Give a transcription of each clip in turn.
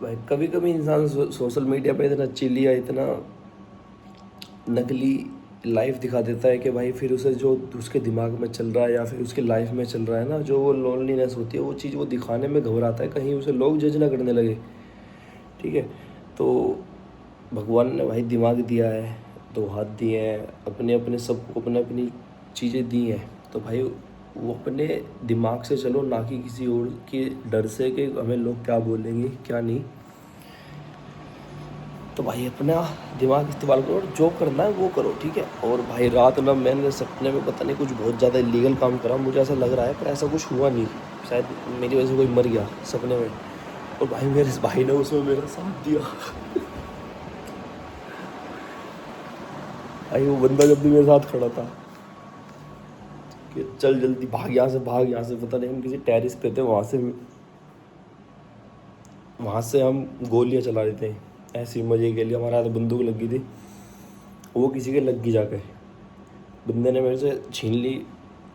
भाई कभी कभी इंसान सोशल मीडिया पे इतना चिल या इतना नकली लाइफ दिखा देता है कि भाई फिर उसे जो उसके दिमाग में चल रहा है या फिर उसके लाइफ में चल रहा है ना, जो वो लोनलीनेस होती है, वो चीज़ वो दिखाने में घबराता है कहीं उसे लोग जज ना करने लगे। ठीक है। तो भगवान ने भाई दिमाग दिया है, दो हाथ दिए हैं, अपने अपने सबको अपने अपनी चीज़ें दी हैं। तो भाई वो अपने दिमाग से चलो, ना कि किसी और के डर से कि हमें लोग क्या बोलेंगे क्या नहीं। तो भाई अपना दिमाग इस्तेमाल करो और जो करना है वो करो। ठीक है। और भाई रात ना मैंने सपने में पता नहीं कुछ बहुत ज़्यादा इलीगल काम करा, मुझे ऐसा लग रहा है, पर ऐसा कुछ हुआ नहीं। शायद मेरी वजह से कोई मर गया सपने में। और भाई मेरे इस भाई ने उसमें मेरा साथ दिया। भाई वो बंदा जब भी मेरे साथ खड़ा था कि चल जल्दी भाग यहाँ से, भाग यहाँ से। पता नहीं हम किसी टेरिस पे थे, वहाँ से हम गोलियाँ चला रहे थे ऐसे ही मज़े के लिए। हमारे हाथ बंदूक लगी थी, वो किसी के लग गई जाके। बंदे ने मेरे से छीन ली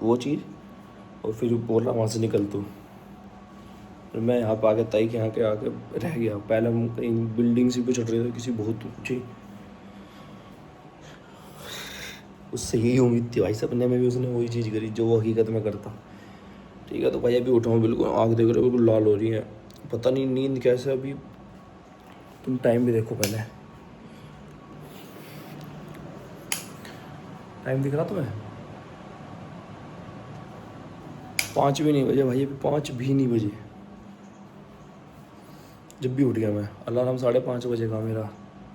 वो चीज़ और फिर बोला वहाँ से निकल तू। और मैं यहाँ पे आके तय के यहाँ के आके रह गया। पहले हम कहीं बिल्डिंग सी पे चढ़ रहे थे किसी बहुत ऊँची, उससे यही उम्मीद थी भाई, सपने में भी उसने वही चीज़ करी जो वो हकीकत में करता। ठीक है। तो भाई अभी उठाऊँ, बिल्कुल आँख देख रहे हो, बिल्कुल लाल हो रही है। पता नहीं नींद कैसे अभी। तुम टाइम भी देखो पहले, टाइम दिख रहा तुम्हें? 5 भी नहीं बजे भाई, अभी 5 भी नहीं बजे। जब भी उठ गया मैं, अलार्म 5:30 बजे का मेरा।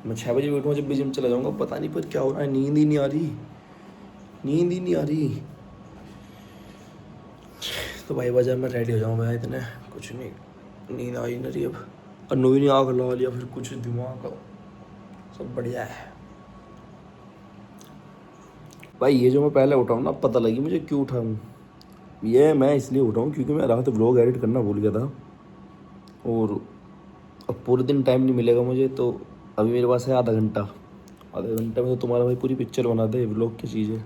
मैं 6 बजे भी उठूँगा जब भी जिम चला जाऊँगा। पता नहीं पर क्या हो रहा है, नींद ही नहीं आ रही, नींद ही नहीं आ रही। तो भाई वजह मैं रेडी हो जाऊँ, मैं इतने कुछ नहीं, नींद आ ही नहीं रही अब। अन्नू भी नहीं आँख ला लिया फिर कुछ, दिमाग का सब बढ़िया है। भाई ये जो मैं पहले उठाऊँ ना, पता लगी मुझे क्यों उठा हूँ। ये मैं इसलिए उठाऊँ क्योंकि मैं रात व्लॉग एडिट करना भूल गया था, और अब पूरे दिन टाइम नहीं मिलेगा मुझे। तो अभी मेरे पास है आधा घंटा, आधे घंटे में तो तुम्हारा भाई पूरी पिक्चर बना दे व्लॉग की चीज़ें।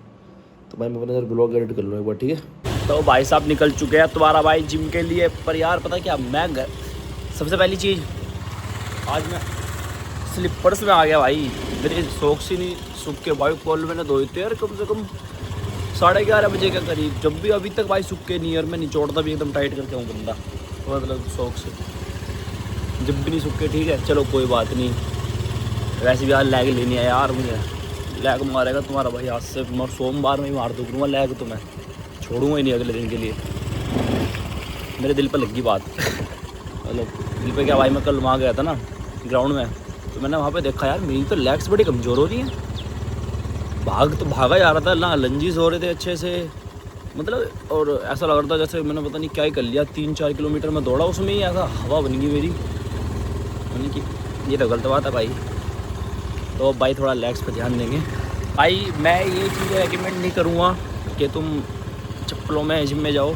तो भाई मैं अपने सर ब्लॉग एडिट कर लूँ एक बार। ठीक है। तो भाई साहब निकल चुके हैं तुम्हारा भाई जिम के लिए। पर यार पता क्या, मैं सबसे पहली चीज़, आज मैं स्लीपर्स में आ गया भाई। मेरे सॉक्स ही नहीं सूख के भाई, कॉल मैंने धोए थे यार कम से कम 11:30 बजे के करीब, जब भी अभी तक भाई सूखे नहीं। और मैं निचोड़ता भी एकदम टाइट करके हूँ बंदा, तो मतलब सॉक्स जब भी नहीं सूखे। ठीक है चलो कोई बात नहीं। वैसे भी यार लैग लेनी है यार मुझे, लैग मारेगा तुम्हारा भाई आज से। मैं सोमवार में ही मार दूँगा लैग, तो मैं छोड़ूंगा ही नहीं अगले दिन के लिए। मेरे दिल पर लगी बात। मतलब दिल पे क्या भाई, मैं कल वहाँ गया था ना ग्राउंड में, तो मैंने वहाँ पे देखा यार मेरी तो लेग्स बड़ी कमज़ोर हो रही हैं। भाग तो भागा जा रहा था ना, लंजीज हो रहे थे अच्छे से, मतलब। और ऐसा लग रहा था जैसे मैंने पता नहीं क्या ही कर लिया, 3-4 किलोमीटर में दौड़ा, उसमें ही ऐसा हवा बन गई मेरी। मैंने कि ये तो गलत बात है भाई। तो अब भाई थोड़ा लेग्स पर ध्यान देंगे भाई। मैं ये चीज़ रेकमेंड नहीं करूँगा कि तुम चप्पलों में जिम में जाओ।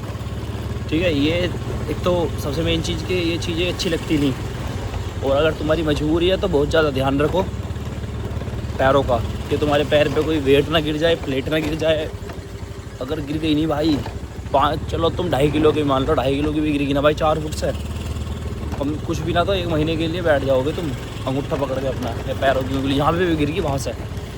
ठीक है। ये एक तो सबसे मेन चीज़ कि ये चीज़ें अच्छी लगती नहीं, और अगर तुम्हारी मजबूरी है तो बहुत ज़्यादा ध्यान रखो पैरों का, कि तुम्हारे पैर पे कोई वेट ना गिर जाए, प्लेट ना गिर जाए। अगर गिर गई नहीं भाई, 5 चलो तुम 2.5 किलो की मान लो, 2.5 किलो की भी गिरेगी ना भाई 4 फुट से, हम कुछ भी ना तो 1 महीने के लिए बैठ जाओगे तुम अंगूठा पकड़ के अपना, या पैरों की उंगली यहाँ पे भी गिर गई वहाँ से।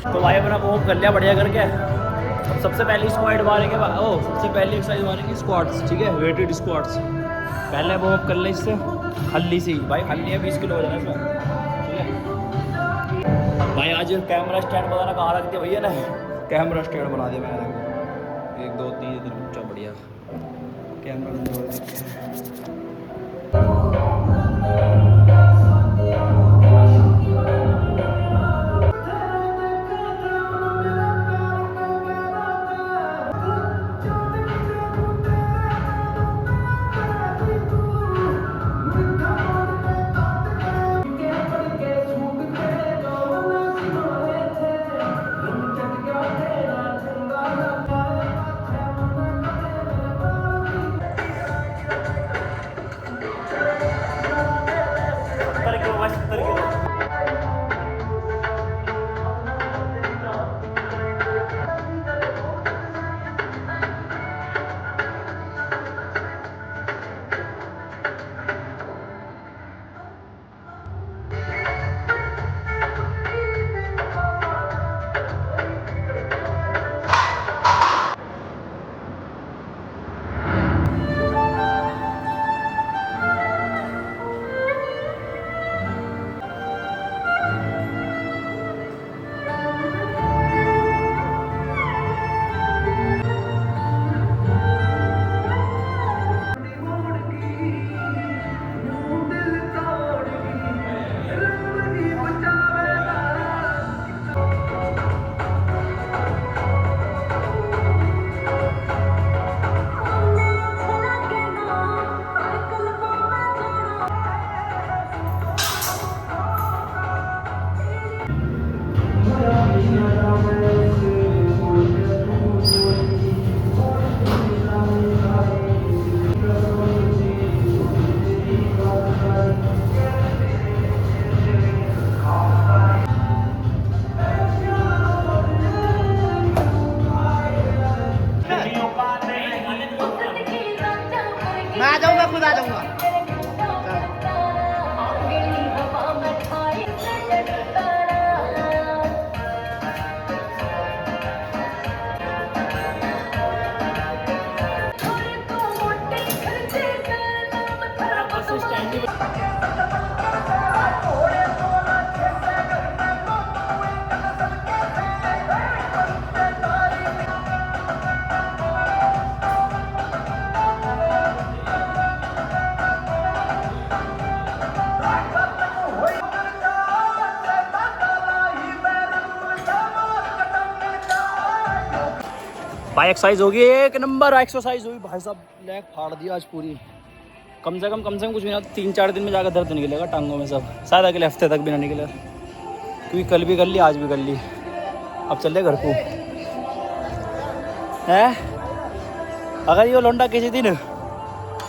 तो भाई अपना वॉर्म कर लिया बढ़िया करके। अब सबसे पहले स्क्वाट मारेंगे, सबसे पहले एक्सरसाइज मारेंगे स्क्वाट्स। ठीक है, वेटेड स्क्वाट्स पहले वो कर ले इससे। हल्ली सी भाई, हल्ली है 20 किलो हो जाना इसमें। ठीक है भाई। आज कैमरा स्टैंड बताना कहाँ रख दिया भैया ने, कैमरा स्टैंड बना दिया मैंने। 1 2 3 इधर ऊँचा बढ़िया कैमरा। भाई एक्सरसाइज होगी, एक नंबर एक्सरसाइज हुई भाई साहब, लेग फाड़ दिया आज पूरी। कम से कम कुछ भी ना 3-4 दिन में जाकर दर्द निकलेगा टांगों में सब, शायद अगले हफ्ते तक भी ना निकले, क्योंकि कल भी कर ली आज भी कर ली। अब चल रहे घर को है। अगर ये लौंडा किसी दिन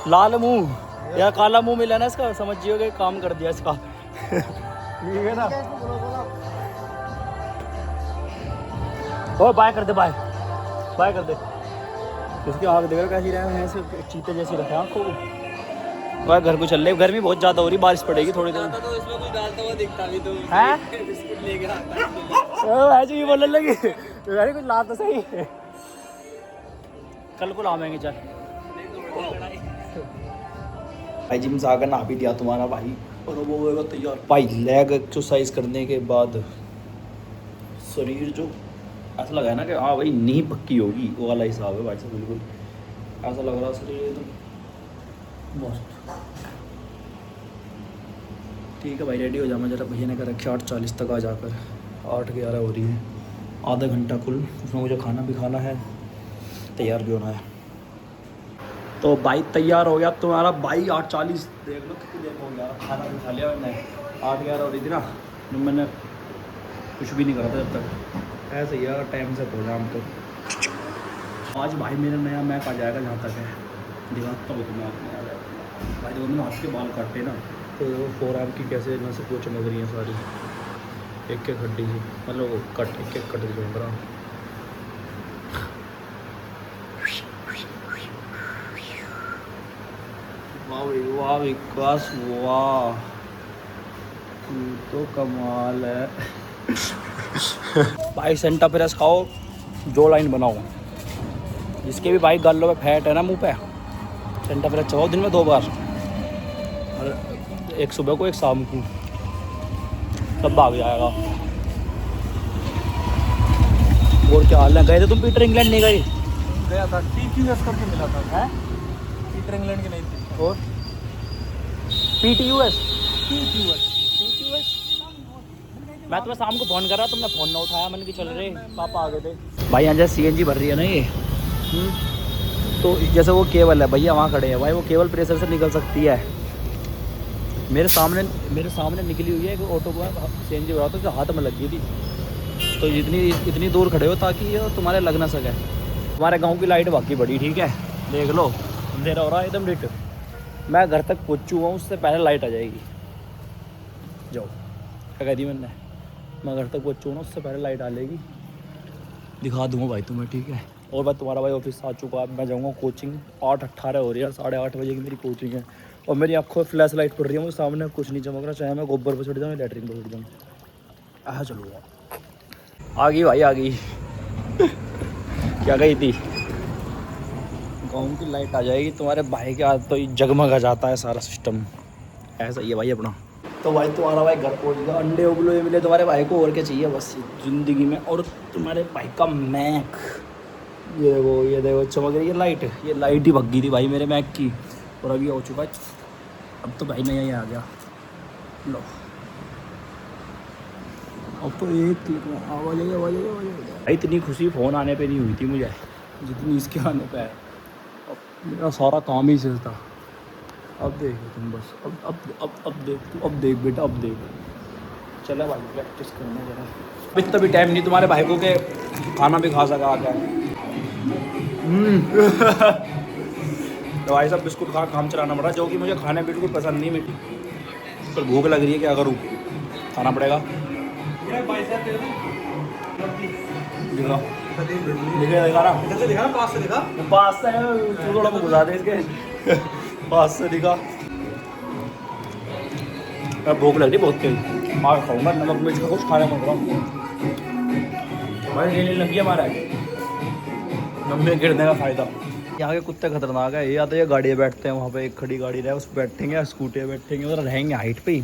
लाल मुंह या काला मुंह मिला ना इसका, समझिए कि काम कर दिया इसका। ठीक है ना। ओ बाय कर दे, बाय बाय कर दे। उसकी आँख देख कैसी रहे हैं, ऐसे चीते जैसी रखे आँखों को। वह घर को चल रहे, गर्मी बहुत ज़्यादा हो रही, बारिश पड़ेगी थोड़ी देर। तो इसमें कुछ डालता हुआ दिखता भी तो है, बिस्कुट लेके आता है। ये बोलने लगी अरे कुछ ला तो सही, कल को लावेंगे। चल भाई जिम से आकर नहा भी दिया तुम्हारा भाई, और वो होगा तैयार भाई। लेग एक्सरसाइज करने के बाद शरीर जो ऐसा लगा है ना कि हाँ भाई नींह पक्की होगी, वो वाला हिसाब है भाई साहब। बिल्कुल ऐसा लग रहा है शरीर एकदम मस्त। ठीक है भाई, रेडी हो जा। मैं जरा भैया ने कर रखा 8:40 तक आ जाकर, 8:11 हो रही है, आधा घंटा कुल। उसमें मुझे खाना भी खाना है, तैयार भी होना है। तो भाई तैयार हो गया तुम्हारा भाई 8:40। देख लो कितनी देर हो गया, खाना भी खा लिया मैंने। 8:11 हो रही थी ना, जब मैंने कुछ भी नहीं करा था जब तक। ऐसे ही यार टाइम से हो जाए हम तो। आज भाई मेरा नया मैक आ जाएगा, जहाँ तक है दिखाता हूँ तुम्हें आपने। आ जाएगा भाई, दोनों हाथ के बाल काटे ना, तो 4 आर्म की कैसे न से वो चमक रही हैं सारी, एक एक हड्डी से, मतलब कट एक एक कट चमक रहा। वाह विकास, वाह तो कमाल है। भाई सेंटा प्रेस खाओ, जो लाइन बनाओ, जिसके भी भाई गालों पे फैट है ना, मुंह पे, सेंटा प्रेस चबाओ दिन में 2 बार, और एक सुबह को एक शाम को, सब भाग जाएगा। और क्या हाल है, गए थे तुम पीटर इंग्लैंड? नहीं गए? गया था, TQS करके मिला था। है पीटर इंग्लैंड के नहीं थे। और PTUS मैं तुम्हें शाम को फ़ोन कर रहा, तुमने फ़ोन ना उठाया। मैंने कि चल रहे पापा आ गए थे भाई। यहाँ जैसे CNG भर रही है ना ये, तो जैसे वो केबल है भैया वहाँ खड़े हैं भाई, वो केबल प्रेशर से निकल सकती है। मेरे सामने निकली हुई है एक ऑटो को CNG भरा, तो हाथ में लग गई थी। तो इतनी दूर खड़े हो ताकि ये तुम्हारे लग ना सके। हमारे गाँव की लाइट बाकी बड़ी ठीक है, देख लो अंधेरा हो रहा है एकदम डिट। मैं घर तक पहुँच चुका हूँ, उससे पहले लाइट आ जाएगी। जाओ, क्या कह दी मैंने, मैं घर तक पहुँचूँ ना उससे पहले लाइट आ जाएगी, दिखा दूँगा भाई तुम्हें, ठीक है। और मैं तुम्हारा भाई ऑफिस आ चुका है, मैं जाऊँगा कोचिंग। 8:18 हो रही है, 8:30 बजे की मेरी कोचिंग है, और मेरी आँखों में फ्लैश लाइट पड़ रही है, मुझे सामने कुछ नहीं चमक रहा, चाहे मैं गोबर पर चढ़ जाऊँ, लेटरिन पर चढ़ जाऊँ। आ चलो आ गई भाई, आ गई। क्या गई थी, गाँव की लाइट आ जाएगी तुम्हारे भाई के हाथ, तो जगमगा जाता है सारा सिस्टम। ऐसा ही है भाई अपना। तो भाई तुम्हारा भाई घर पहुँच गया, अंडे उबले मिले तुम्हारे भाई को, और क्या चाहिए बस ज़िंदगी में। और तुम्हारे भाई का मैक, ये देखो चमक रही है लाइट, ये लाइट ही भग गई थी भाई मेरे मैक की, और अभी हो चुका है। अब तो भाई नया ही आ गया, लो अब तो एक आवाज़ भाई। इतनी खुशी फ़ोन आने पे नहीं हुई थी मुझे जितनी इसके आने पे है। अब मेरा सारा काम ही से था। अब देखो तुम बस, अब देख बेटा, अब देख। चलो भाई प्रैक्टिस करने जरा। इतना भी टाइम नहीं तुम्हारे भाई को के खाना भी खा सका आकर। तो भाई साहब बिस्कुट खा काम चलाना पड़ा, जो कि मुझे खाने बिल्कुल पसंद नहीं। पर भूख लग रही है, क्या करूँ, खाना पड़ेगा। दिखा पास से थोड़ा घुसा दे इसके पास से दिखा। भूख लग रही बहुत तेज, आग खाऊंगा, नमक मिर्च का कुछ खाने पड़ रहा भाई। रेल लग गया हमारा, नब्बे गिरने का फ़ायदा। यहाँ के कुत्ते खतरनाक है, या तो ये गाड़ियाँ बैठते हैं वहाँ पे, एक खड़ी गाड़ी रहे उस पर बैठेंगे, स्कूटी पे बैठेंगे, उधर रहेंगे हाइट पे ही,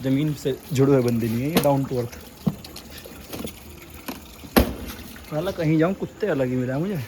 ज़मीन से जुड़े हुए बंदी नहीं है ये, डाउन टू अर्थ। कहीं जाऊँ कुत्ते अलग ही मिला मुझे।